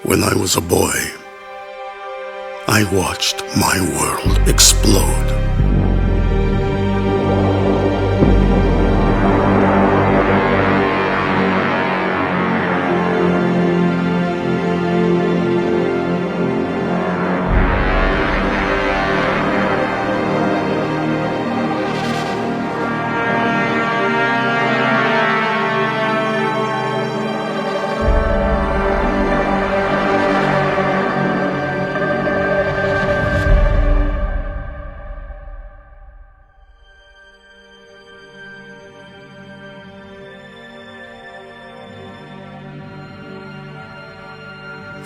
When I was a boy, I watched my world explode.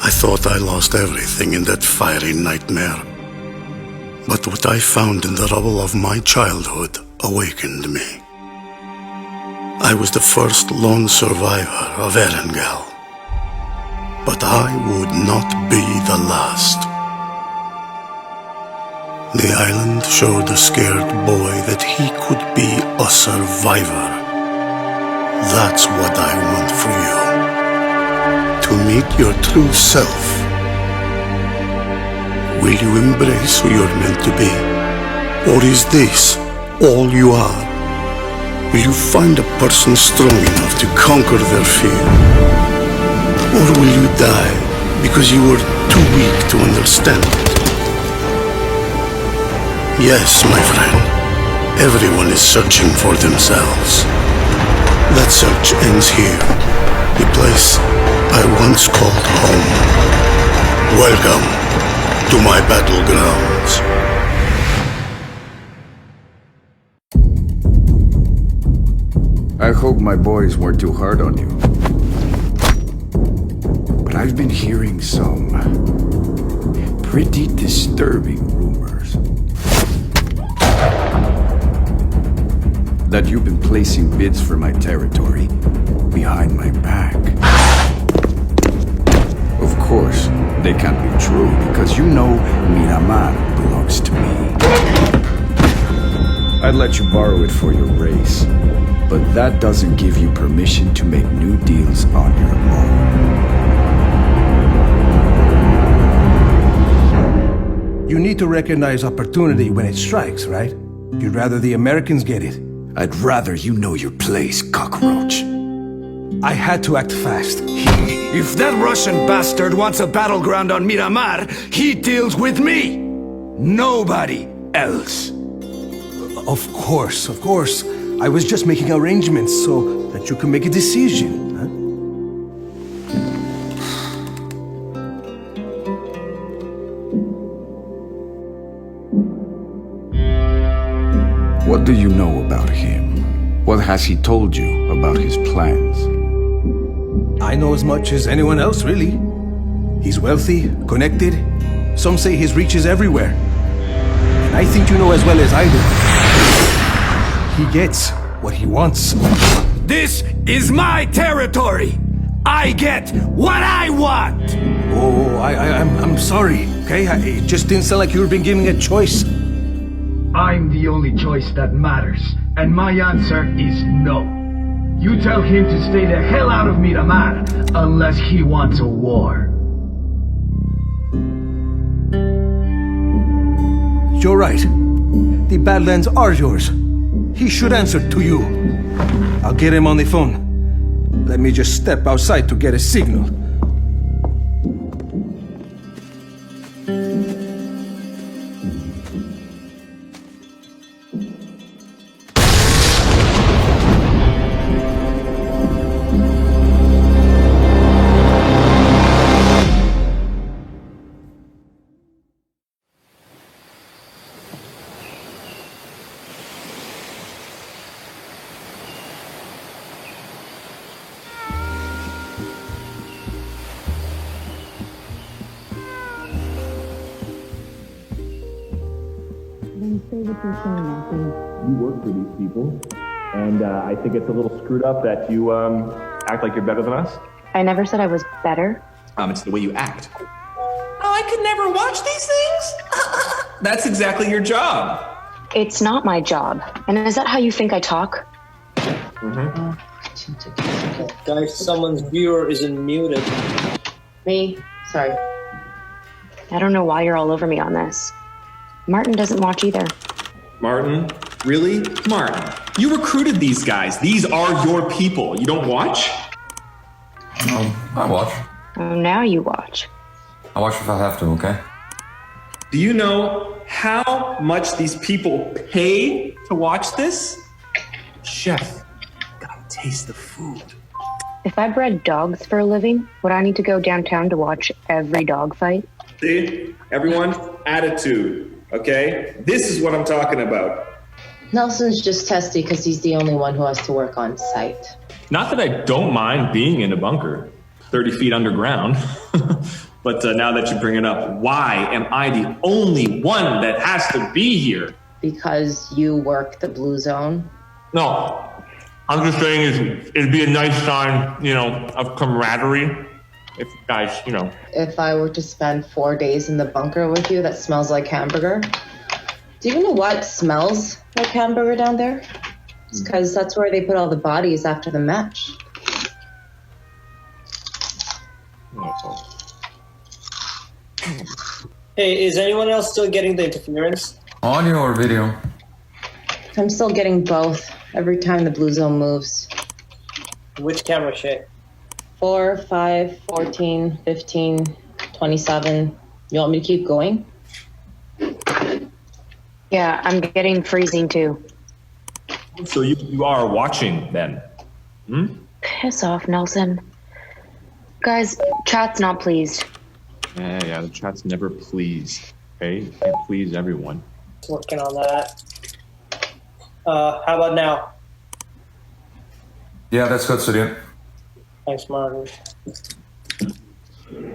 I thought I lost everything in that fiery nightmare. But what I found in the rubble of my childhood awakened me. I was the first lone survivor of Erengel. But I would not be the last. The island showed a scared boy that he could be a survivor. That's what I want for you. To meet your true self. Will you embrace who you're meant to be? Or is this all you are? Will you find a person strong enough to conquer their fear? Or will you die because you were too weak to understand it? Yes, my friend, everyone is searching for themselves. That search ends here, the place I once called home. Welcome to my Battlegrounds. I hope my boys weren't too hard on you. But I've been hearing some pretty disturbing rumors that you've been placing bids for my territory behind my back. Of course, they can't be true because you know Miramar belongs to me. I'd let you borrow it for your race, but that doesn't give you permission to make new deals on your own. You need to recognize opportunity when it strikes, right? You'd rather the Americans get it. I'd rather you know your place, cockroach. I had to act fast. If that Russian bastard wants a battleground on Miramar, he deals with me! Nobody else! Of course. I was just making arrangements so that you can make a decision, huh? What do you know about him? What has he told you about his plans? I know as much as anyone else, really. He's wealthy, connected. Some say his reach is everywhere. And I think you know as well as I do. He gets what he wants. This is my territory! I get what I want! Oh, I'm sorry, okay? It just didn't sound like you were being given a choice. I'm the only choice that matters, and my answer is no. You tell him to stay the hell out of Miramar, unless he wants a war. You're right. The Badlands are yours. He should answer to you. I'll get him on the phone. Let me just step outside to get a signal. Say what you're saying, Matthew. You work for these people, and I think it's a little screwed up that you act like you're better than us. I never said I was better. It's the way you act. Oh, I could never watch these things? That's exactly your job. It's not my job. And is that how you think I talk? Guys, someone's viewer isn't muted. Me? Sorry. I don't know why you're all over me on this. Martin doesn't watch either. Martin? Really? Martin, you recruited these guys. These are your people. You don't watch? I watch. Oh, now you watch. I watch if I have to, okay? Do you know how much these people pay to watch this? Chef, gotta taste the food. If I bred dogs for a living, would I need to go downtown to watch every dog fight? See? Everyone, attitude, okay? This is what I'm talking about. Nelson's just testy because he's the only one who has to work on site. Not that I don't mind being in a bunker, 30 feet underground. But now that you bring it up, why am I the only one that has to be here? Because you work the blue zone? No, I'm just saying it'd be a nice sign, of camaraderie. If you guys, If I were to spend 4 days in the bunker with you that smells like hamburger. Do you know what smells like hamburger down there? It's because that's where they put all the bodies after the match. Hey, is anyone else still getting the interference? Audio or video? I'm still getting both every time the blue zone moves. Which camera, Shay? 4, 5, 14, 15, 27. You want me to keep going? Yeah, I'm getting freezing too. So you are watching then? Piss off, Nelson. Guys, chat's not pleased. Yeah, the chat's never pleased. Okay, you can't please everyone. Working on that. How about now? Yeah, that's good, Studio. Thanks, Martin.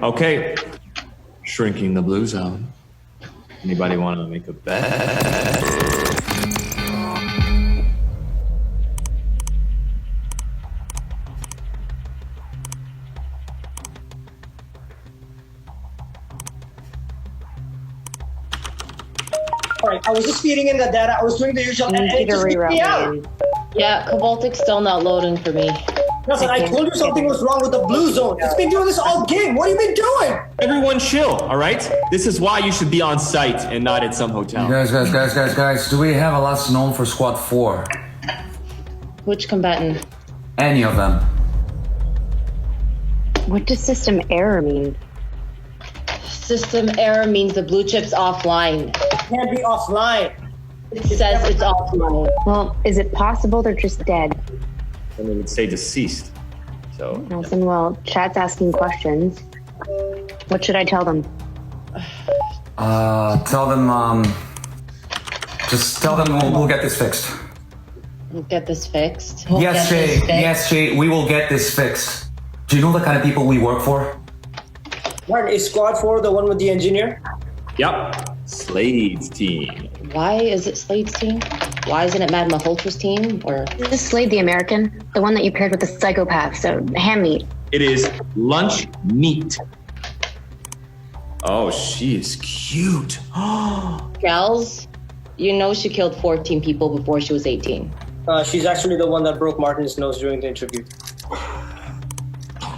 Okay, shrinking the blue zone. Anybody want to make a bet? Alright, I was just feeding in the data. I was doing the usual, and it just freaked me out. Yeah, Cobaltic's still not loading for me. Nelson, I told you something was wrong with the blue zone. It's been doing this all game. What have you been doing? Everyone chill, all right? This is why you should be on site and not at some hotel. Guys, do we have a last known for Squad 4? Which combatant? Any of them. What does system error mean? System error means the blue chip's offline. It can't be offline. It says it's offline. Well, is it possible they're just dead? And they would say deceased. So Nelson, well, chat's asking questions. What should I tell them? Tell them, just tell them we'll get this fixed. We'll get this fixed? Yes, Shay, we will get this fixed. Do you know the kind of people we work for? Martin, is Squad 4 the one with the engineer? Yep, Slade's team. Why is it Slade's team? Why isn't it Mad Maholtra's team? Or Is this Slade the American? The one that you paired with the psychopath, so ham meat. It is lunch meat. Oh, she is cute. Gals, you know she killed 14 people before she was 18. She's actually the one that broke Martin's nose during the interview.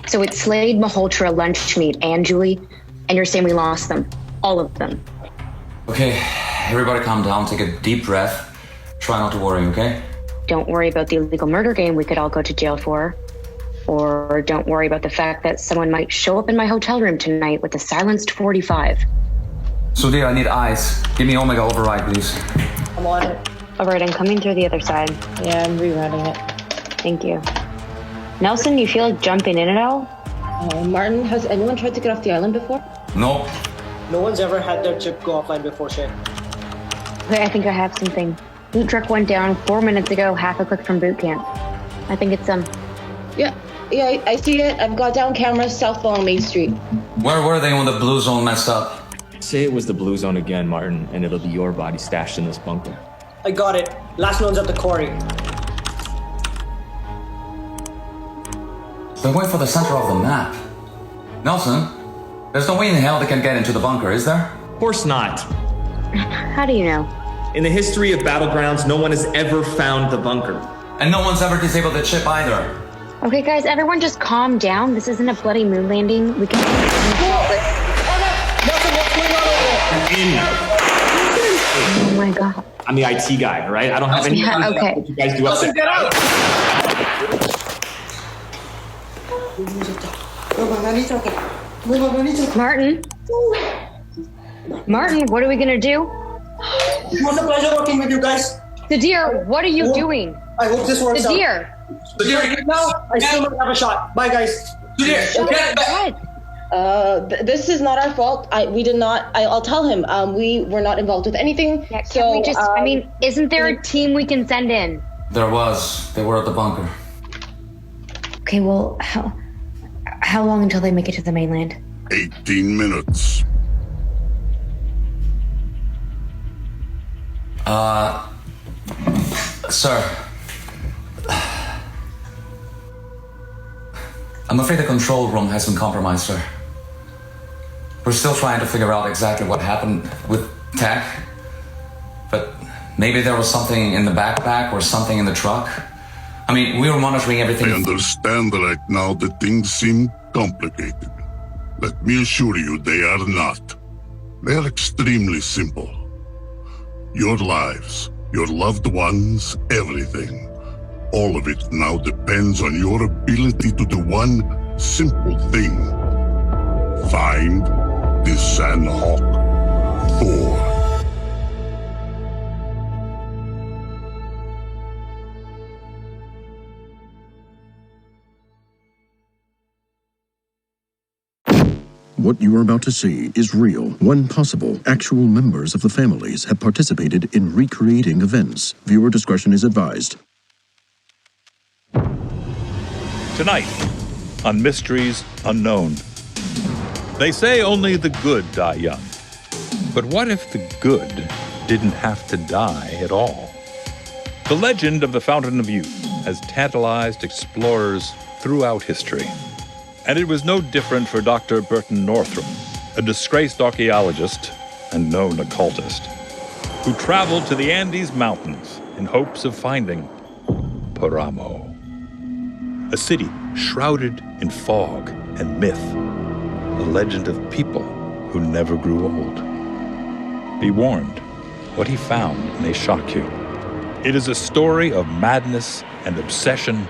So it's Slade, Maholtra, lunch meat, and Julie, and you're saying we lost them. All of them. Okay, everybody calm down, take a deep breath. Try not to worry, okay? Don't worry about the illegal murder game we could all go to jail for. Or don't worry about the fact that someone might show up in my hotel room tonight with a silenced 45. Sudhir, I need eyes. Give me Omega override, please. I'm on it. All right, I'm coming through the other side. Yeah, I'm rewriting it. Thank you. Nelson, you feel like jumping in at all? Martin, has anyone tried to get off the island before? No. No one's ever had their chip go offline before, Shay. Okay, I think I have something. Boot truck went down 4 minutes ago, half a click from boot camp. I think it's Yeah, I see it. I've got down cameras south along Main Street. Where were they when the blue zone messed up? Say it was the blue zone again, Martin, and it'll be your body stashed in this bunker. I got it. Last one's at the quarry. They're going for the center of the map. Nelson, there's no way in hell they can get into the bunker, is there? Of course not. How do you know? In the history of Battlegrounds, no one has ever found the bunker. And no one's ever disabled the chip either. Okay, guys, everyone just calm down. This isn't a bloody moon landing. We can... Nelson, what's going on over there? Oh my god. I'm the IT guy, all right? I don't have any Yeah, okay. what you guys do up there. Get out! Martin, what are we gonna do? It was a pleasure working with you guys. Dadir, what are you doing? I hope this works Dadir. out. Now, I still don't have a shot. Bye, guys. This is not our fault. We did not. I'll tell him. We were not involved with anything. Yeah, can we just? I mean, isn't there a team we can send in? There was. They were at the bunker. Okay, well, how long until they make it to the mainland? 18 minutes. Sir. I'm afraid the control room has been compromised, sir. We're still trying to figure out exactly what happened with Tech. But maybe there was something in the backpack or something in the truck. I mean, we were monitoring everything. I understand right now that things seem complicated. Let me assure you they are not. They are extremely simple. Your lives, your loved ones, everything. All of it now depends on your ability to do one simple thing. Find the Sandhawk 4. What you are about to see is real. One possible, actual members of the families have participated in recreating events. Viewer discretion is advised. Tonight, on Mysteries Unknown. They say only the good die young. But what if the good didn't have to die at all? The legend of the Fountain of Youth has tantalized explorers throughout history. And it was no different for Dr. Burton Northrup, a disgraced archaeologist and known occultist, who traveled to the Andes Mountains in hopes of finding Paramo. A city shrouded in fog and myth, a legend of people who never grew old. Be warned, what he found may shock you. It is a story of madness and obsession,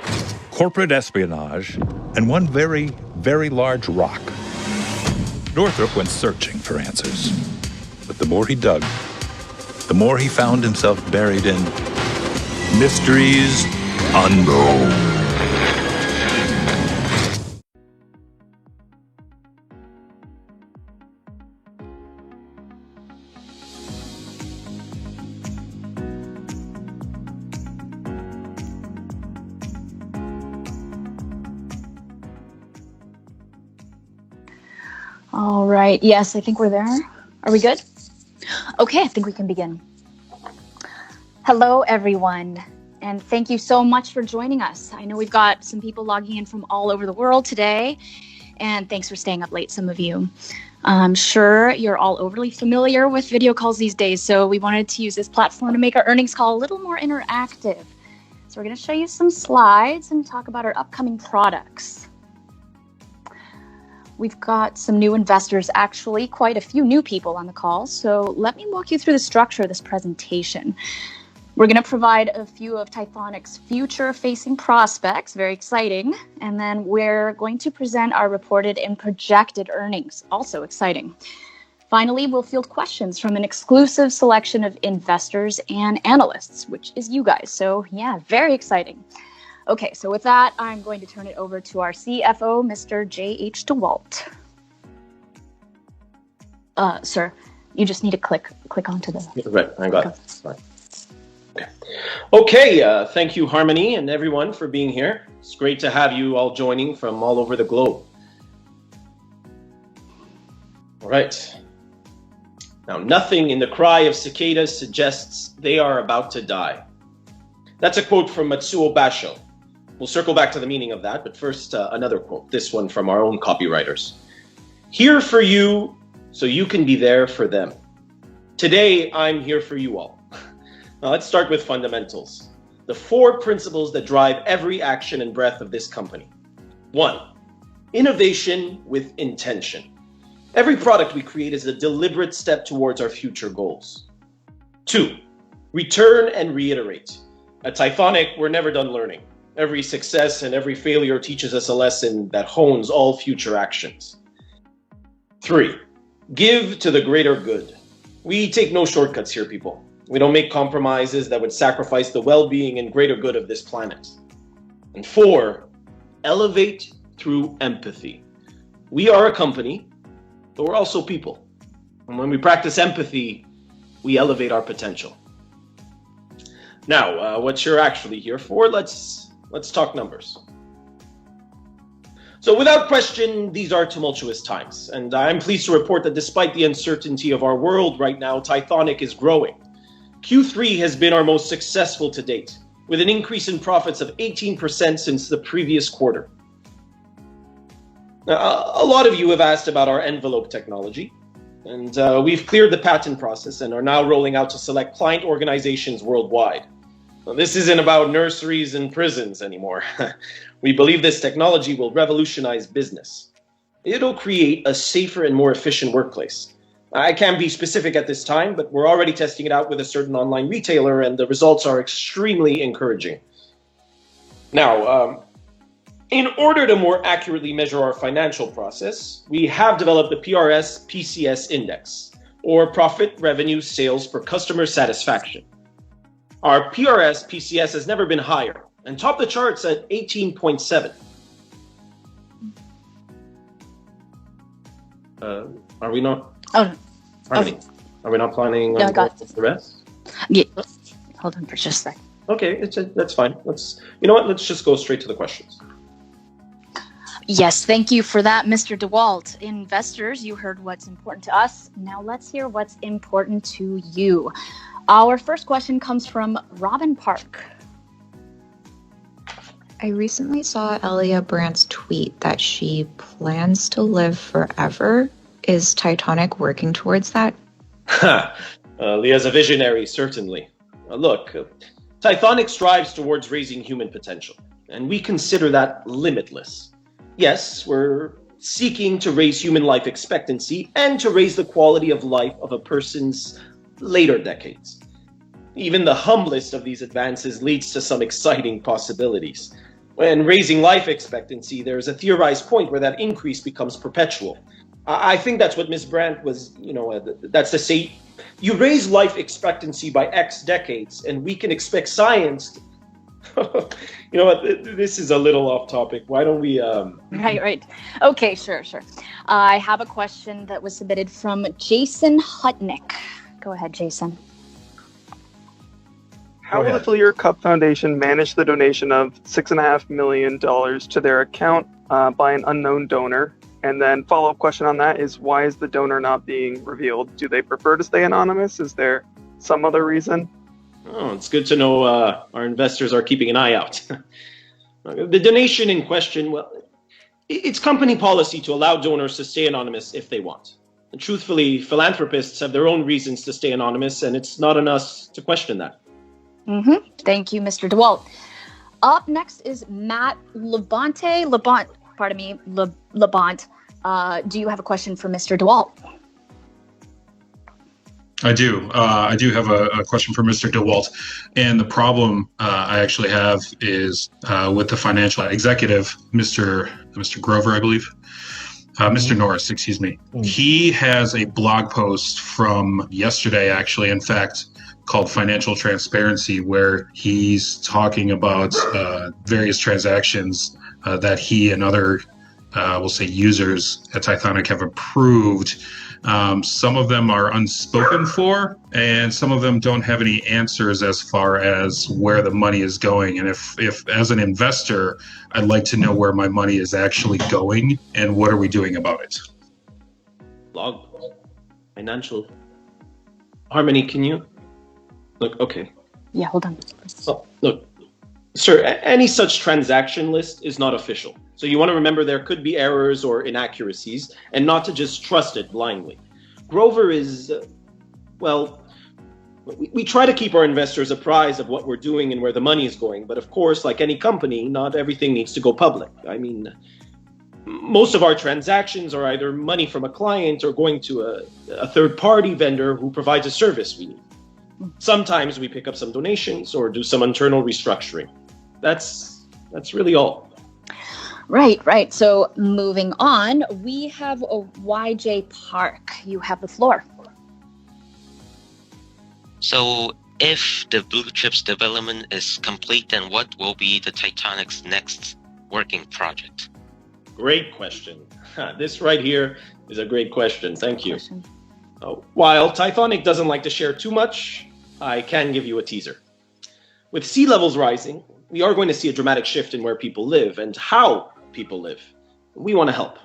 corporate espionage, and one very, very large rock. Northrop went searching for answers. But the more he dug, the more he found himself buried in mysteries unknown. All right. Yes, I think we're there. Are we good? Okay, I think we can begin. Hello, everyone, and thank you so much for joining us. I know we've got some people logging in from all over the world today, and thanks for staying up late, some of you. I'm sure you're all overly familiar with video calls these days, so we wanted to use this platform to make our earnings call a little more interactive. So we're going to show you some slides and talk about our upcoming products. We've got some new investors, actually quite a few new people on the call, so let me walk you through the structure of this presentation. We're going to provide a few of Tithonic's future-facing prospects, very exciting, and then we're going to present our reported and projected earnings, also exciting. Finally, we'll field questions from an exclusive selection of investors and analysts, which is you guys, so yeah, very exciting. Okay, so with that, I'm going to turn it over to our CFO, Mr. J.H. DeWalt. Sir, you just need to click onto the... Right, I got it. Fine. Okay, thank you, Harmony, and everyone for being here. It's great to have you all joining from all over the globe. All right. Now, nothing in the cry of cicadas suggests they are about to die. That's a quote from Matsuo Basho. We'll circle back to the meaning of that, but first, another quote, this one from our own copywriters. Here for you, so you can be there for them. Today, I'm here for you all. Now, let's start with fundamentals. the 4 principles that drive every action and breath of this company. 1. Innovation with intention. Every product we create is a deliberate step towards our future goals. 2. Return and reiterate. At Typhonic, we're never done learning. Every success and every failure teaches us a lesson that hones all future actions. 3. Give to the greater good. We take no shortcuts here, people. We don't make compromises that would sacrifice the well-being and greater good of this planet. And 4. Elevate through empathy. We are a company, but we're also people. And when we practice empathy, we elevate our potential. Now, what you're actually here for, let's talk numbers. So without question, these are tumultuous times, and I'm pleased to report that despite the uncertainty of our world right now, Typhonic is growing. Q3 has been our most successful to date, with an increase in profits of 18% since the previous quarter. Now, a lot of you have asked about our envelope technology, and we've cleared the patent process and are now rolling out to select client organizations worldwide. Now, this isn't about nurseries and prisons anymore. We believe this technology will revolutionize business. It'll create a safer and more efficient workplace. I can't be specific at this time, but we're already testing it out with a certain online retailer, and the results are extremely encouraging. Now, in order to more accurately measure our financial process, we have developed the PRS-PCS index, or Profit Revenue Sales per Customer Satisfaction. Our PRS-PCS has never been higher and topped the charts at 18.7. Are we not? Oh, Pardon me. Are we not planning Yeah, I on got the rest? Yeah. Hold on for just a sec. Okay, that's fine. You know what? Let's just go straight to the questions. Yes, thank you for that, Mr. DeWalt. Investors, you heard what's important to us. Now let's hear what's important to you. Our first question comes from Robin Park. I recently saw Elia Brandt's tweet that she plans to live forever. Is Titanic working towards that? Leah's a visionary, certainly. Look, Typhonic strives towards raising human potential, and we consider that limitless. Yes, we're seeking to raise human life expectancy and to raise the quality of life of a person's later decades. Even the humblest of these advances leads to some exciting possibilities. When raising life expectancy, there's a theorized point where that increase becomes perpetual. I think that's what Ms. Brandt was, that's to say, you raise life expectancy by X decades, and we can expect science. You know what, this is a little off topic. Why don't we... Right. Okay, sure. I have a question that was submitted from Jason Hutnick. Go ahead, Jason. How will the Filier Cup Foundation manage the donation of $6.5 million to their account by an unknown donor? And then follow-up question on that is, why is the donor not being revealed? Do they prefer to stay anonymous? Is there some other reason? Oh, it's good to know our investors are keeping an eye out. The donation in question, well, it's company policy to allow donors to stay anonymous if they want. And truthfully, philanthropists have their own reasons to stay anonymous, and it's not on us to question that. Thank you, Mr. DeWalt. Up next is Matt Labont. Do you have a question for Mr. DeWalt? I do. I do have a question for Mr. DeWalt. And the problem I actually have is with the financial executive, Mr. Grover, I believe. Mr. Norris, excuse me. He has a blog post from yesterday, actually, in fact, called Financial Transparency, where he's talking about various transactions that he and other, we'll say, users at Typhonic have approved. Some of them are unspoken for, and some of them don't have any answers as far as where the money is going. And if as an investor, I'd like to know where my money is actually going and what are we doing about it. Log financial harmony, can you look? Okay. Yeah, hold on. Well, look, sir, any such transaction list is not official. So you want to remember there could be errors or inaccuracies and not to just trust it blindly. Grover is, well, We try to keep our investors apprised of what we're doing and where the money is going, but of course, like any company, not everything needs to go public. I mean, most of our transactions are either money from a client or going to a third-party vendor who provides a service we need. Sometimes we pick up some donations or do some internal restructuring. That's really all. Right. So moving on, we have a YJ Park. You have the floor. So, if the Blue Chips development is complete, then what will be the Titanic's next working project? Great question. This right here is a great question. Thank you. While Tithonic doesn't like to share too much, I can give you a teaser. With sea levels rising, we are going to see a dramatic shift in where people live and how people live. We want to help.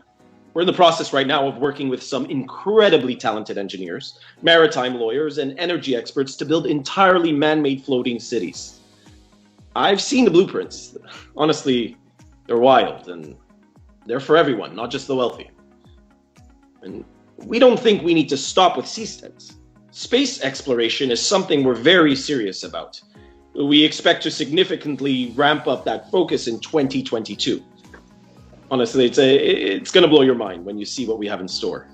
We're in the process right now of working with some incredibly talented engineers, maritime lawyers, and energy experts to build entirely man-made floating cities. I've seen the blueprints. Honestly, they're wild, and they're for everyone, not just the wealthy. And we don't think we need to stop with seasteads. Space exploration is something we're very serious about. We expect to significantly ramp up that focus in 2022. Honestly, it's going to blow your mind when you see what we have in store.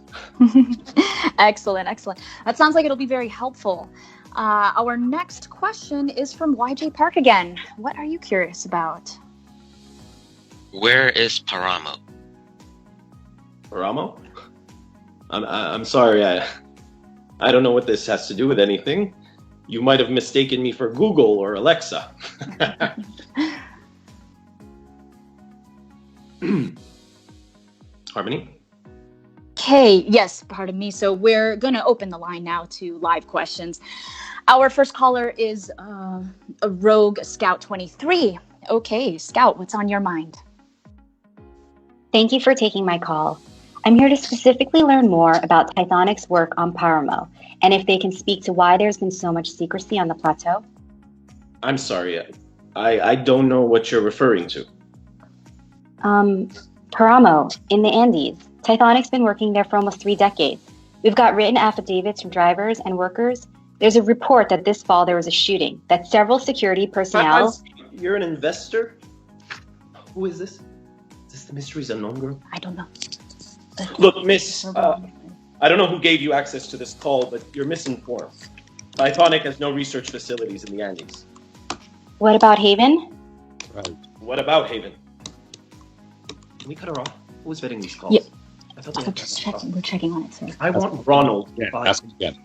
Excellent. That sounds like it'll be very helpful. Our next question is from YJ Park again. What are you curious about? Where is Paramo? Paramo? I'm sorry, I don't know what this has to do with anything. You might have mistaken me for Google or Alexa. Harmony? Okay, yes, pardon me. So we're going to open the line now to live questions. Our first caller is a Rogue Scout 23. Okay, Scout, what's on your mind? Thank you for taking my call. I'm here to specifically learn more about Tithonic's work on Paramo, and if they can speak to why there's been so much secrecy on the plateau. I'm sorry, I don't know what you're referring to. Paramo, in the Andes. Tithonic's been working there for almost 3 decades. We've got written affidavits from drivers and workers. There's a report that this fall there was a shooting, that several security personnel... You're an investor? Who is this? Is this the Mysteries Unknown girl? I don't know. Look, miss, I don't know who gave you access to this call, but you're misinformed. Tithonic has no research facilities in the Andes. What about Haven? Right. What about Haven? Can we cut her off? Who was vetting these calls? Yeah. I thought We're checking on it, sir. I want Ronald. Ask again.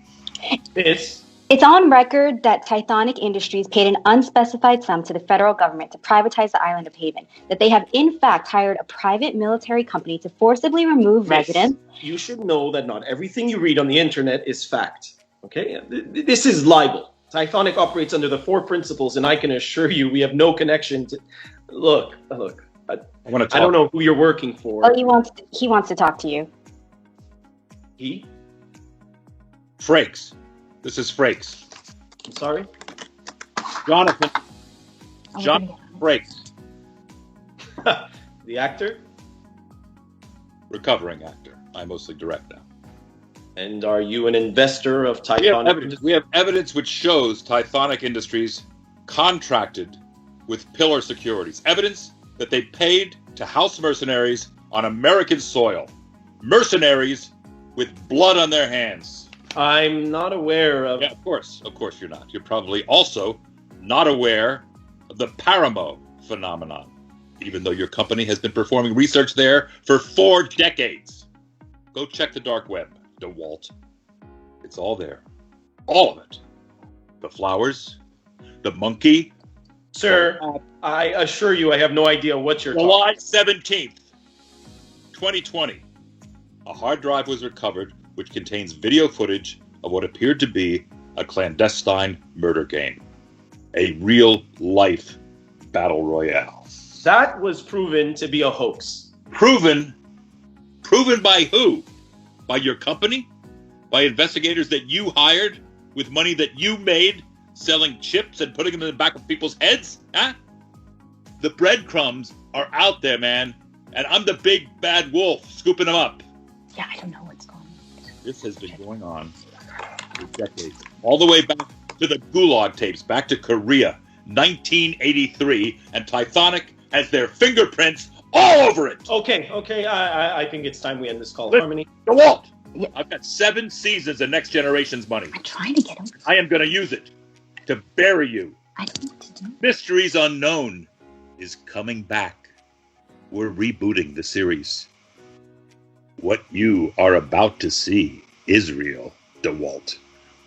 It's on record that Tithonic Industries paid an unspecified sum to the federal government to privatize the island of Haven, that they have in fact hired a private military company to forcibly remove residents. You should know that not everything you read on the internet is fact. Okay? This is libel. Tithonic operates under the 4 principles, and I can assure you we have no connection to... Look. I don't know who you're working for. Oh, he wants to talk to you. He? Frakes. This is Frakes. I'm sorry? Jonathan Frakes. The actor? Recovering actor. I mostly direct now. And are you an investor of Tithonic? We have evidence which shows Tithonic Industries contracted with Pillar Securities. Evidence that they paid to house mercenaries on American soil. Mercenaries with blood on their hands. I'm not aware of... Yeah, of course you're not. You're probably also not aware of the Paramo phenomenon, even though your company has been performing research there for 4 decades. Go check the dark web, DeWalt. It's all there. All of it. The flowers, the monkey. Sir, I assure you I have no idea what you're July talking 17th, 2020. A hard drive was recovered which contains video footage of what appeared to be a clandestine murder game. A real-life battle royale. That was proven to be a hoax. Proven? Proven by who? By your company? By investigators that you hired with money that you made selling chips and putting them in the back of people's heads? Huh? The breadcrumbs are out there, man. And I'm the big bad wolf scooping them up. Yeah, I don't know what's going on. This has been going on for decades. All the way back to the Gulag tapes back to Korea, 1983, and Tythonic has their fingerprints all over it. Okay. I think it's time we end this call. Listen, Harmony. DeWalt, I've got 7 seasons of Next Generation's money. I'm trying to get him. I am going to use it to bury you. I don't know what to do. Mysteries Unknown is coming back. We're rebooting the series. What you are about to see is real, DeWalt.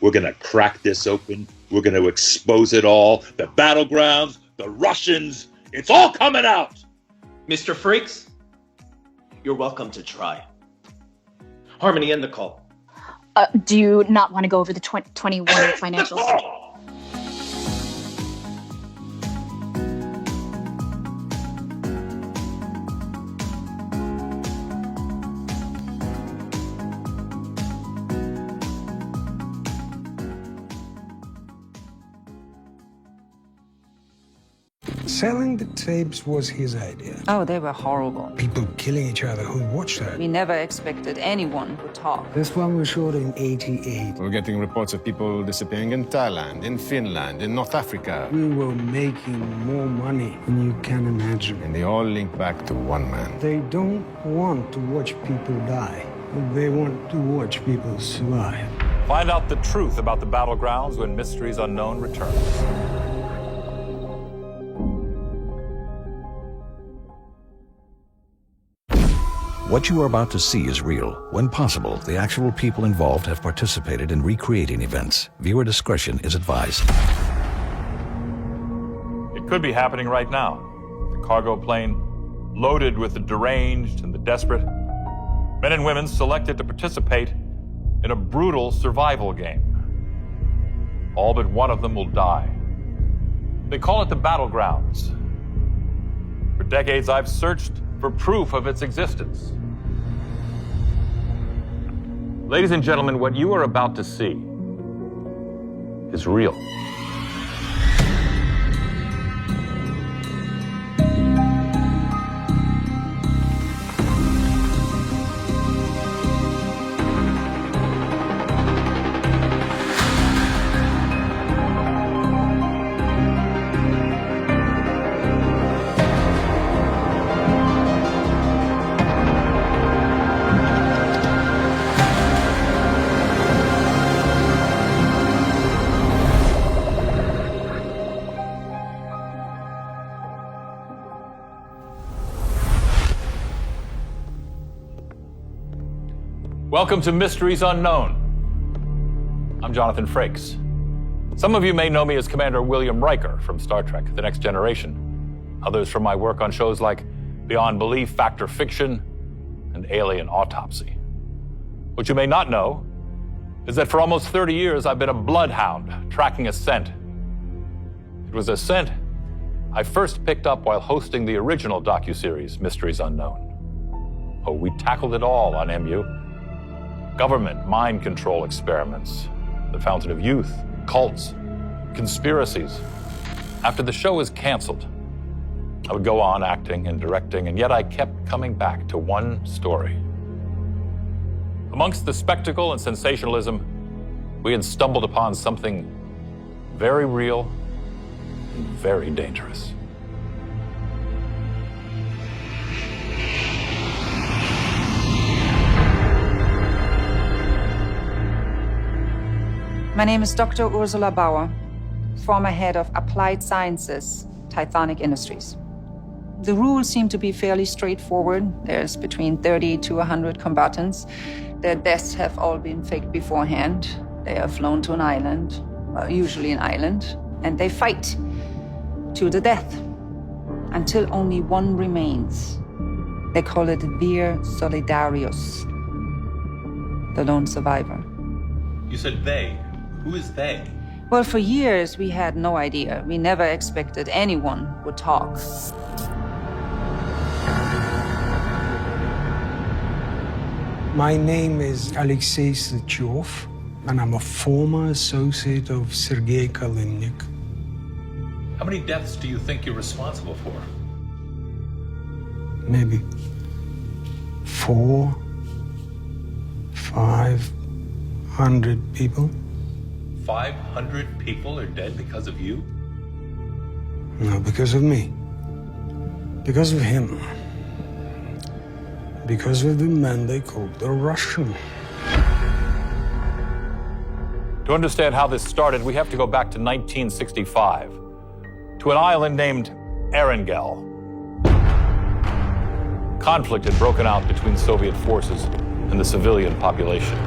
We're going to crack this open. We're going to expose it all. The Battlegrounds, the Russians, it's all coming out. Mr. Frakes, you're welcome to try. Harmony, end the call. Do you not want to go over the 21 financials? Selling the tapes was his idea. Oh, they were horrible. People killing each other who watched that. We never expected anyone would talk. This one was shot in 88. We're getting reports of people disappearing in Thailand, in Finland, in North Africa. We were making more money than you can imagine. And they all link back to one man. They don't want to watch people die. They want to watch people survive. Find out the truth about the Battlegrounds when Mysteries Unknown returns. What you are about to see is real. When possible, the actual people involved have participated in recreating events. Viewer discretion is advised. It could be happening right now. The cargo plane loaded with the deranged and the desperate. Men and women selected to participate in a brutal survival game. All but one of them will die. They call it the Battlegrounds. For decades, I've searched for proof of its existence. Ladies and gentlemen, what you are about to see is real. Welcome to Mysteries Unknown. I'm Jonathan Frakes. Some of you may know me as Commander William Riker from Star Trek: The Next Generation. Others from my work on shows like Beyond Belief, Fact or Fiction, and Alien Autopsy. What you may not know is that for almost 30 years I've been a bloodhound tracking a scent. It was a scent I first picked up while hosting the original docuseries Mysteries Unknown. Oh, we tackled it all on MU. Government mind control experiments, the Fountain of Youth, cults, conspiracies. After the show was canceled, I would go on acting and directing, and yet I kept coming back to one story. Amongst the spectacle and sensationalism, we had stumbled upon something very real and very dangerous. My name is Dr. Ursula Bauer, former head of Applied Sciences, Tythonic Industries. The rules seem to be fairly straightforward. There's between 30 to 100 combatants. Their deaths have all been faked beforehand. They are flown to an island, well, usually an island, and they fight to the death until only one remains. They call it Vir Solidarius, the lone survivor. You said they. Who is they? Well, for years, we had no idea. We never expected anyone would talk. My name is Alexei Sychov, and I'm a former associate of Sergei Kalimnik. How many deaths do you think you're responsible for? Maybe 400-500 people. 500 people are dead because of you? No, because of me. Because of him. Because of the man they called the Russian. To understand how this started, we have to go back to 1965, to an island named Erengel. Conflict had broken out between Soviet forces and the civilian population.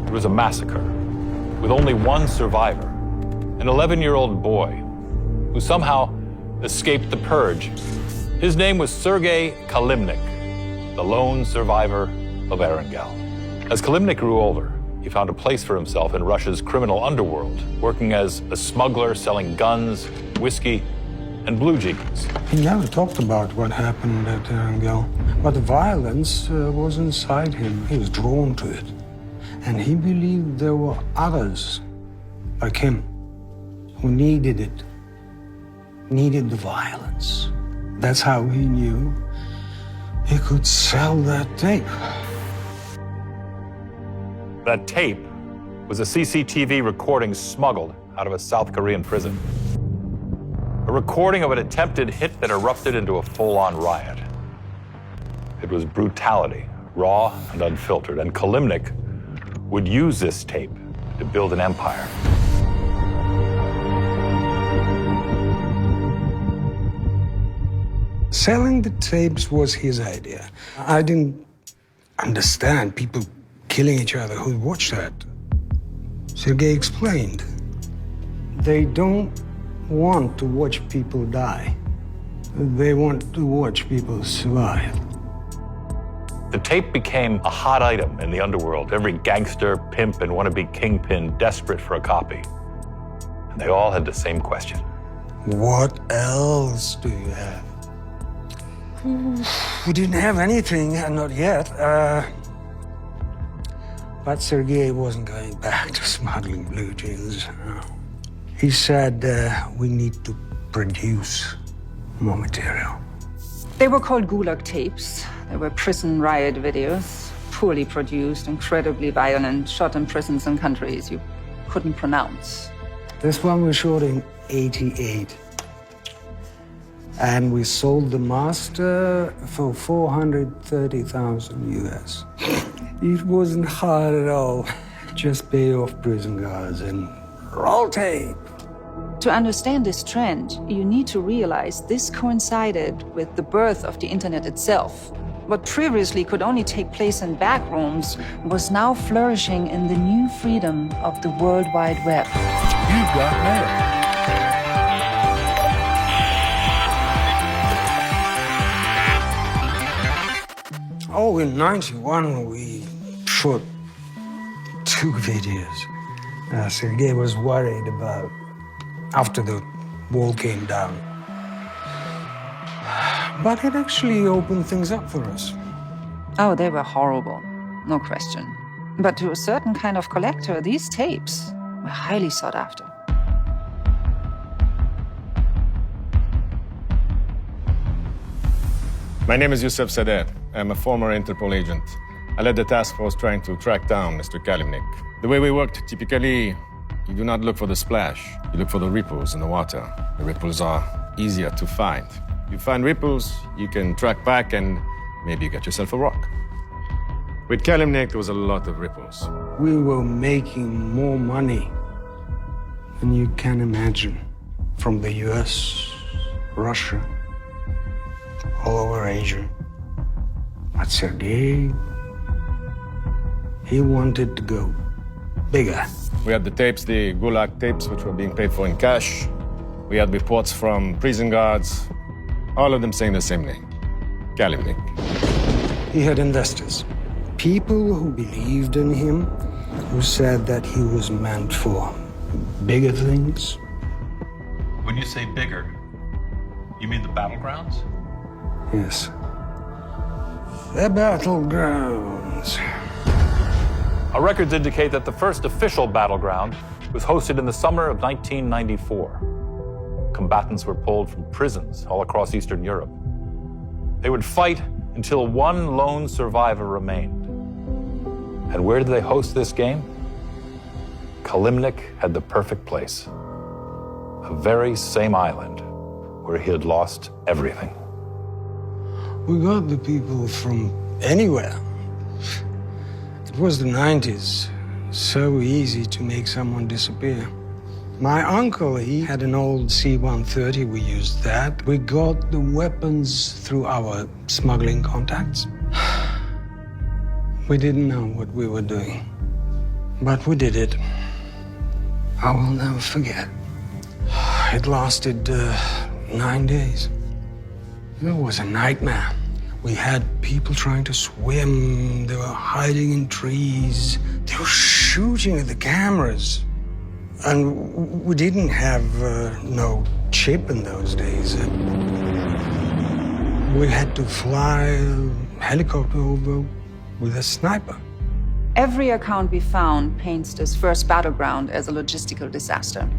It was a massacre, with only one survivor, an 11-year-old boy, who somehow escaped the purge. His name was Sergei Kalimnik, the lone survivor of Erengel. As Kalimnik grew older, he found a place for himself in Russia's criminal underworld, working as a smuggler selling guns, whiskey, and blue jeans. He never talked about what happened at Erengel, but the violence was inside him. He was drawn to it. And he believed there were others like him who needed it, needed the violence. That's how he knew he could sell that tape. That tape was a CCTV recording smuggled out of a South Korean prison. A recording of an attempted hit that erupted into a full-on riot. It was brutality, raw and unfiltered, and Kalimnik would use this tape to build an empire. Selling the tapes was his idea. I didn't understand people killing each other who watched that. Sergei explained. They don't want to watch people die. They want to watch people survive. The tape became a hot item in the underworld. Every gangster, pimp, and wannabe kingpin desperate for a copy. And they all had the same question. What else do you have? We didn't have anything, not yet. But Sergei wasn't going back to smuggling blue jeans. He said we need to produce more material. They were called Gulag tapes. They were prison riot videos, poorly produced, incredibly violent, shot in prisons and countries you couldn't pronounce. This one we shot in '88. And we sold the master for 430,000 US. It wasn't hard at all. Just pay off prison guards and roll tape. To understand this trend, you need to realize this coincided with the birth of the internet itself. What previously could only take place in back rooms was now flourishing in the new freedom of the World Wide Web. You've got mail. Oh, in '91, we shot 2 videos. Sergei was worried about after the wall came down. But it actually opened things up for us. Oh, they were horrible, no question. But to a certain kind of collector, these tapes were highly sought after. My name is Yusuf Sadeh. I'm a former Interpol agent. I led the task force trying to track down Mr. Kalimnik. The way we worked, typically, you do not look for the splash. You look for the ripples in the water. The ripples are easier to find. You find ripples, you can track back and maybe you get yourself a rock. With Kalimnik, there was a lot of ripples. We were making more money than you can imagine from the US, Russia, all over Asia. But Sergei, he wanted to go bigger. We had the tapes, the Gulag tapes, which were being paid for in cash. We had reports from prison guards, all of them saying the same name, Kalimnik. He had investors, people who believed in him, who said that he was meant for bigger things. When you say bigger, you mean the Battlegrounds? Yes. The Battlegrounds. Our records indicate that the first official battleground was hosted in the summer of 1994. Combatants were pulled from prisons all across Eastern Europe. They would fight until one lone survivor remained. And where did they host this game? Kalimnik had the perfect place. The very same island where he had lost everything. We got the people from anywhere. It was the 90s. So easy to make someone disappear. My uncle, he had an old C-130. We used that. We got the weapons through our smuggling contacts. We didn't know what we were doing, but we did it. I will never forget. It lasted 9 days. It was a nightmare. We had people trying to swim. They were hiding in trees. They were shooting at the cameras. And we didn't have no chip in those days. We had to fly a helicopter over with a sniper. Every account we found paints this first battleground as a logistical disaster.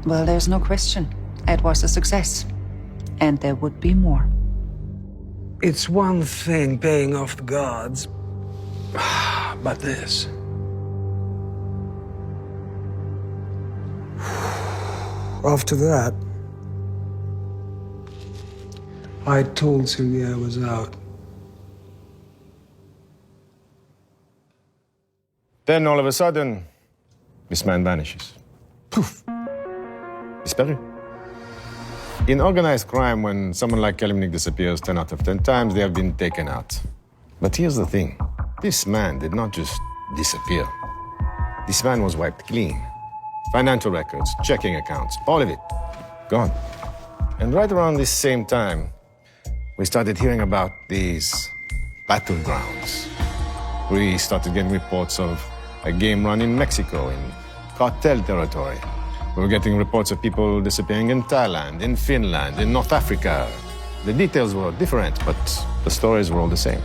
Well, there's no question. It was a success. And there would be more. It's one thing paying off the guards, but this. After that, I told Sylvia I was out. Then all of a sudden, this man vanishes. Poof! Disparu. In organized crime, when someone like Kalimnik disappears 10 out of 10 times, they have been taken out. But here's the thing. This man did not just disappear. This man was wiped clean. Financial records, checking accounts, all of it, gone. And right around this same time, we started hearing about these Battlegrounds. We started getting reports of a game run in Mexico, in cartel territory. We were getting reports of people disappearing in Thailand, in Finland, in North Africa. The details were different, but the stories were all the same.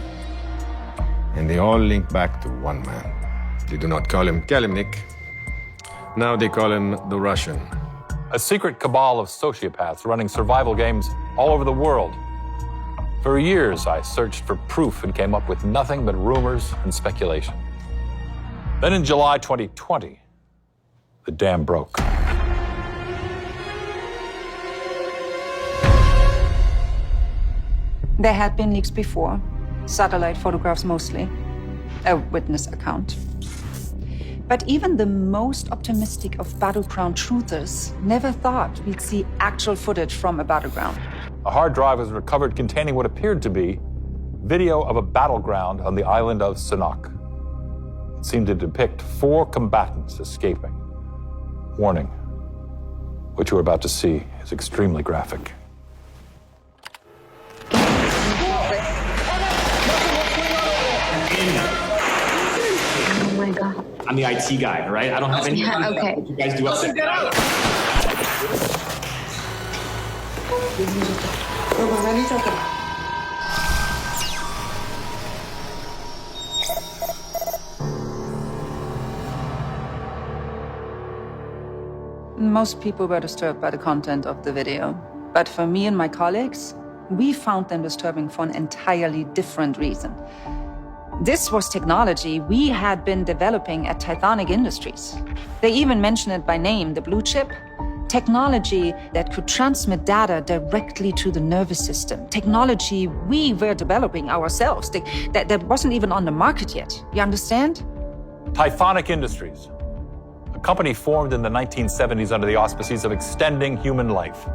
And they all link back to one man. They do not call him Kalimnik. Now they call him the Russian. A secret cabal of sociopaths running survival games all over the world. For years, I searched for proof and came up with nothing but rumors and speculation. Then in July 2020, the dam broke. There had been leaks before, satellite photographs mostly, a witness account. But even the most optimistic of battleground truthers never thought we'd see actual footage from a battleground. A hard drive was recovered containing what appeared to be video of a battleground on the island of Sanok. It seemed to depict 4 combatants escaping. Warning, what you are about to see is extremely graphic. Oh my God. I'm the IT guy, all right? I don't have any Yeah, okay. what you guys do up there. Get out! Most people were disturbed by the content of the video. But for me and my colleagues, we found them disturbing for an entirely different reason. This was technology we had been developing at Tithonic Industries. They even mentioned it by name, the blue chip. Technology that could transmit data directly to the nervous system. Technology we were developing ourselves, that wasn't even on the market yet. You understand? Tithonic Industries, a company formed in the 1970s under the auspices of extending human life.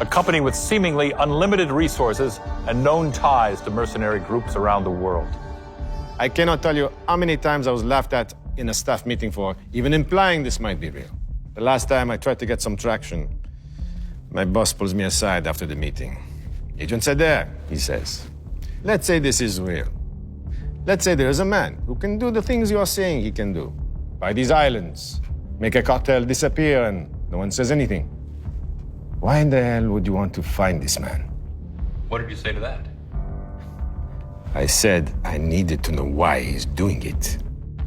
A company with seemingly unlimited resources and known ties to mercenary groups around the world. I cannot tell you how many times I was laughed at in a staff meeting for even implying this might be real. The last time I tried to get some traction, my boss pulls me aside after the meeting. Agent Seder, he says, let's say this is real. Let's say there is a man who can do the things you are saying he can do. Buy these islands, make a cartel disappear, and no one says anything. Why in the hell would you want to find this man? What did you say to that? I said I needed to know why he's doing it.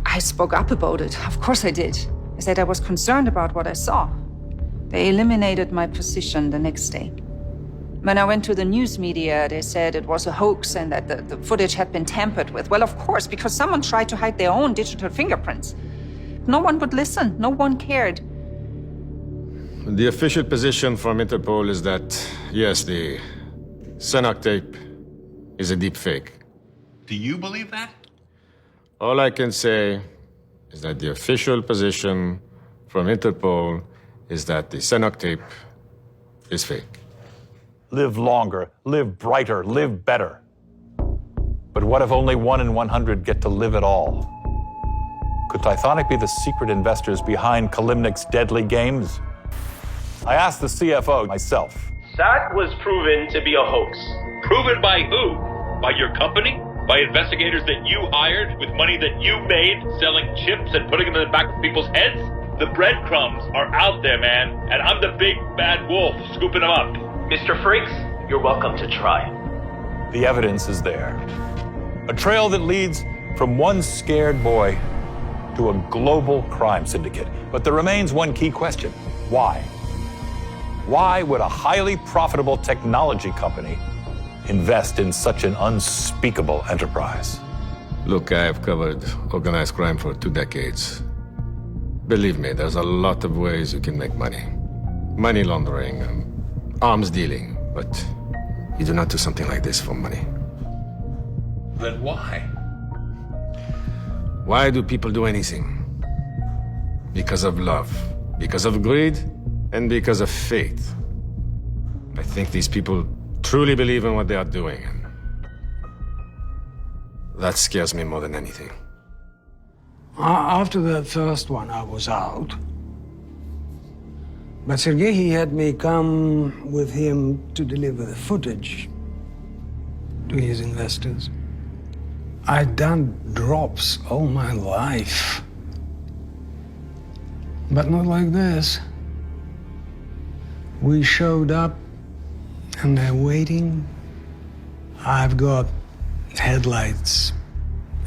I spoke up about it. Of course I did. I said I was concerned about what I saw. They eliminated my position the next day. When I went to the news media, they said it was a hoax and that the footage had been tampered with. Well, of course, because someone tried to hide their own digital fingerprints. no one would listen. No one cared. The official position from Interpol is that, yes, the Senok tape is a deep fake. Do you believe that? All I can say is that the official position from Interpol is that the Senok tape is fake. Live longer, live brighter, live better. But what if only 1 in 100 get to live at all? Could Tithonic be the secret investors behind Kalimnik's deadly games? I asked the CFO myself. That was proven to be a hoax. Proven by who? By your company? By investigators that you hired with money that you made, selling chips and putting them in the back of people's heads? The breadcrumbs are out there, man, and I'm the big bad wolf scooping them up. Mr. Frakes, you're welcome to try. The evidence is there. A trail that leads from one scared boy to a global crime syndicate. But there remains one key question. Why? Why would a highly profitable technology company invest in such an unspeakable enterprise? Look, I have covered organized crime for 2 decades. Believe me, there's a lot of ways you can make money. Money laundering, arms dealing, but you do not do something like this for money. Then why? Why do people do anything? Because of love, because of greed, and because of faith. I think these people truly believe in what they are doing, and that scares me more than anything. After that first one, I was out. But Sergei, he had me come with him to deliver the footage to his investors. I'd done drops all my life. But not like this. We showed up and they're waiting. I've got headlights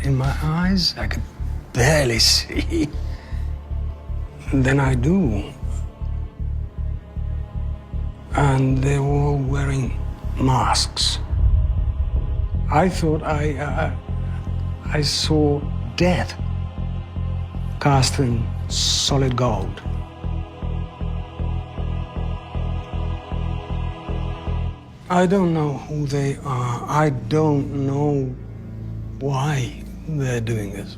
in my eyes. I could barely see. And then I do. And they were all wearing masks. I thought I saw death cast in solid gold. I don't know who they are. I don't know why they're doing this.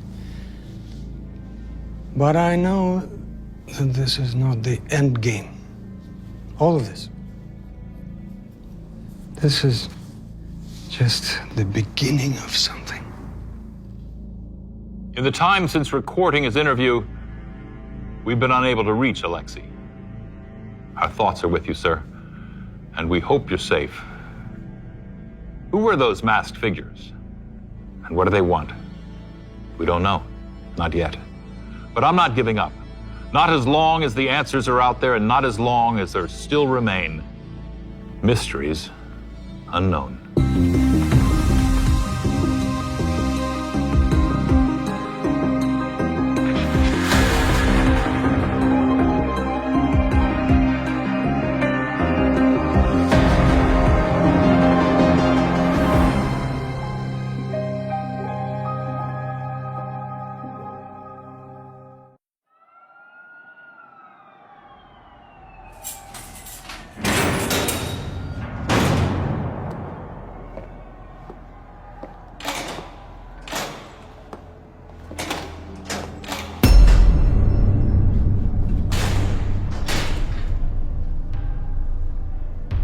But I know that this is not the end game. All of this. This is just the beginning of something. In the time since recording his interview, we've been unable to reach Alexei. Our thoughts are with you, sir, and we hope you're safe. Who were those masked figures? And what do they want? We don't know. Not yet. But I'm not giving up. Not as long as the answers are out there, and not as long as there still remain mysteries unknown.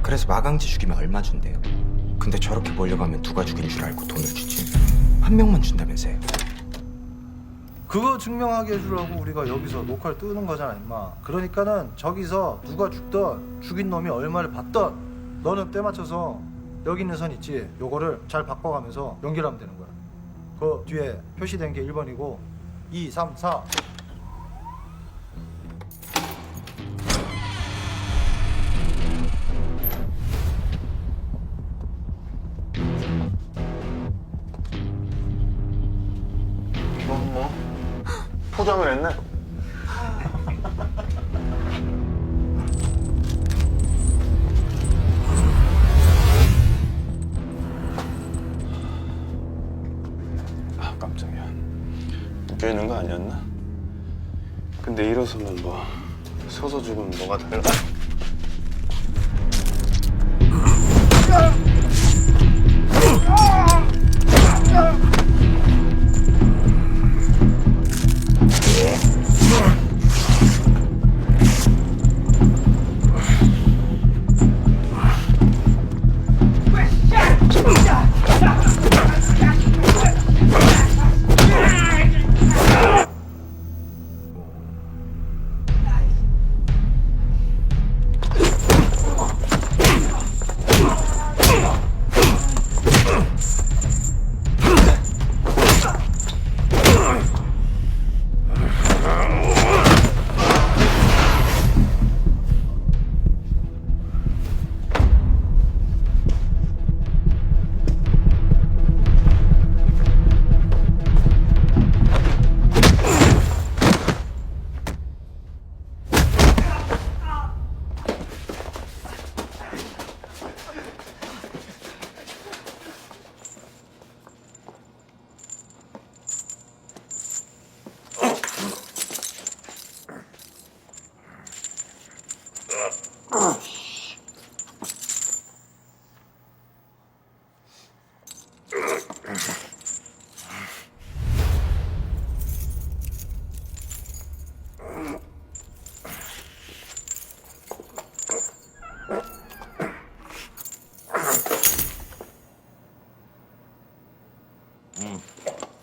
그래서 마강지 죽이면 얼마 준대요? 근데 저렇게 몰려가면 누가 죽인 줄 알고 돈을 주지? 한 명만 준다면서요? 그거 증명하게 해주려고 우리가 여기서 녹화를 뜨는 거잖아, 임마. 그러니까는 저기서 누가 죽던 죽인 놈이 얼마를 받던 너는 때 맞춰서 여기 있는 선 있지? 요거를 잘 바꿔가면서 연기를 하면 되는 거야. 그 뒤에 표시된 게 1번이고 2, 3, 4 포장을 했네. 아, 깜짝이야. 묶여 있는 거 아니었나? 근데 일어서면 뭐 서서 죽으면 뭐가 달라?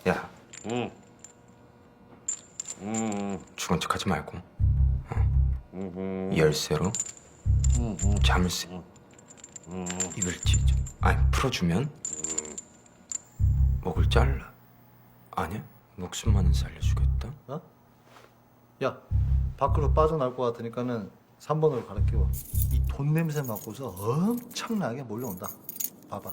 야. 죽은 척 하지 말고. 이 열쇠로 자물쇠 입을 찢어. 아니 풀어주면 목을 잘라. 아니야? 목숨만은 살려주겠다. 어? 야, 밖으로 빠져나올 것 같으니까는 3번으로 갈아 끼워. 이 돈 냄새 맡고서 엄청나게 몰려온다. 봐봐.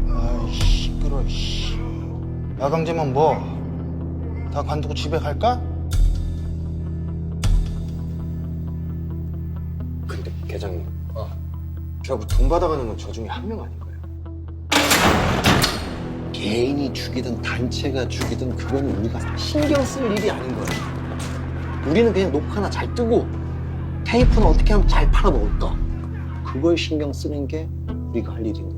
아이 시끄러. 마강제면 뭐? 다 관두고 집에 갈까? 근데 계장님, 저거 돈 받아가는 건 저 중에 한 명 아닌가요? 개인이 죽이든 단체가 죽이든 그건 우리가 신경 쓸 일이 아닌 거야. 우리는 그냥 녹 하나 잘 뜨고 테이프는 어떻게 하면 잘 팔아먹을까? 그걸 신경 쓰는 게 우리가 할 일인 거야.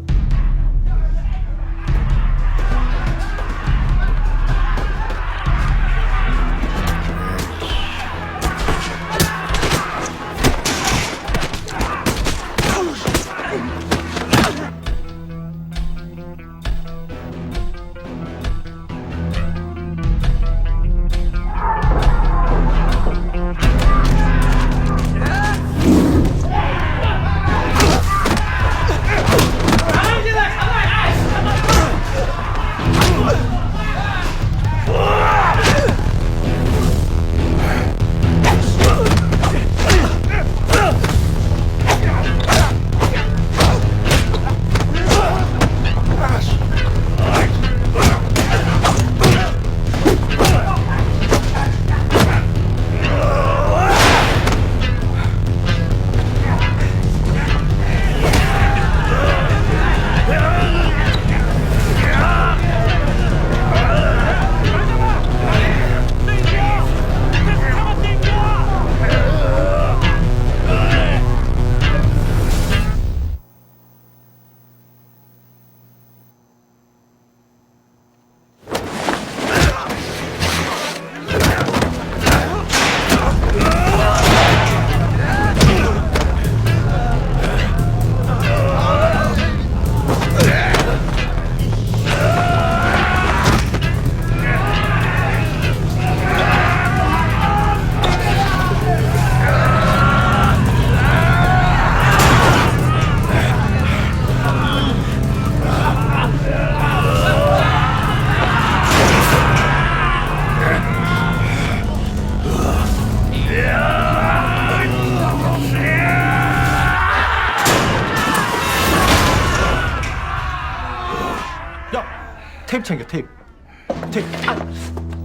테이프 챙겨, 테이프.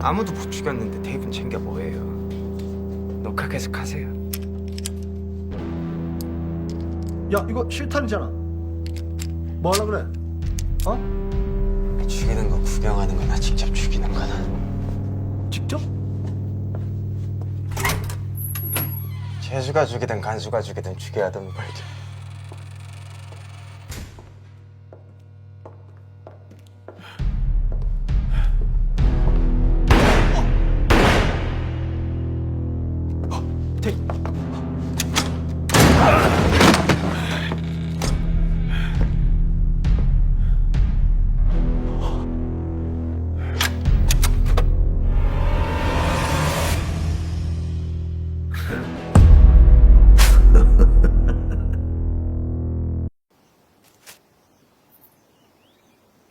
아무도 못 죽였는데 테이프는 챙겨 뭐예요? 녹화 계속하세요. 야, 이거 실탄이잖아. 뭐 하려 그래? 어? 죽이는 거 구경하는 거나 직접 죽이는 거나. 직접? 재수가 죽이든 간수가 죽이든 죽여야 하던 벌죠.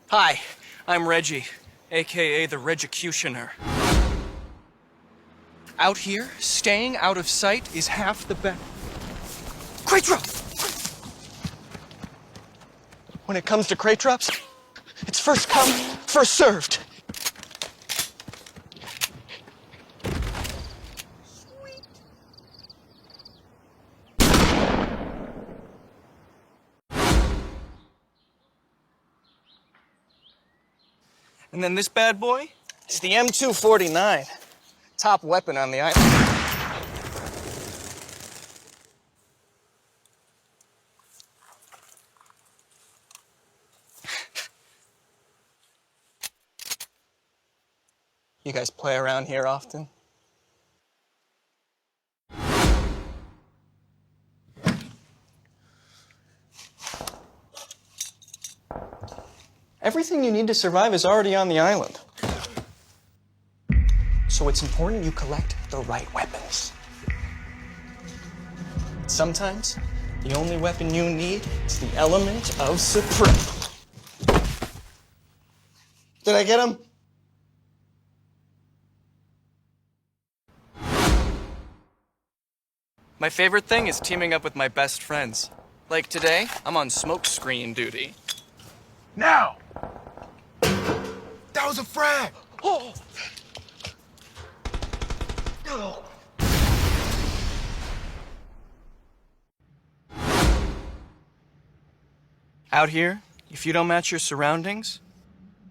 Hi, I'm Reggie, aka the Regicutioner. Out here, staying out of sight is half the battle. Crate drop! When it comes to crate drops, it's first come, first served. And then this bad boy, it's the M249. Top weapon on the island. You guys play around here often? Everything you need to survive is already on the island. So it's important you collect the right weapons. Sometimes, the only weapon you need is the element of surprise. Did I get him? My favorite thing is teaming up with my best friends. Like today, I'm on smoke screen duty. Now! That was a frag! Oh! Out here, if you don't match your surroundings,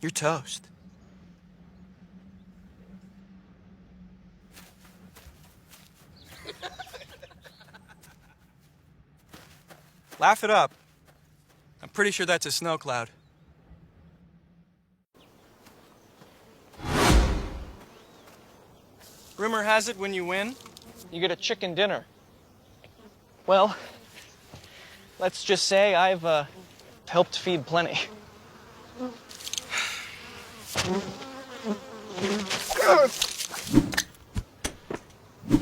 you're toast. Laugh it up. I'm pretty sure that's a snow cloud. Rumor has it when you win, you get a chicken dinner. Well, let's just say I've helped feed plenty.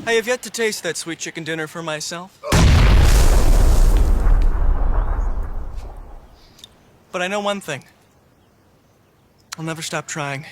I have yet to taste that sweet chicken dinner for myself. But I know one thing. I'll never stop trying.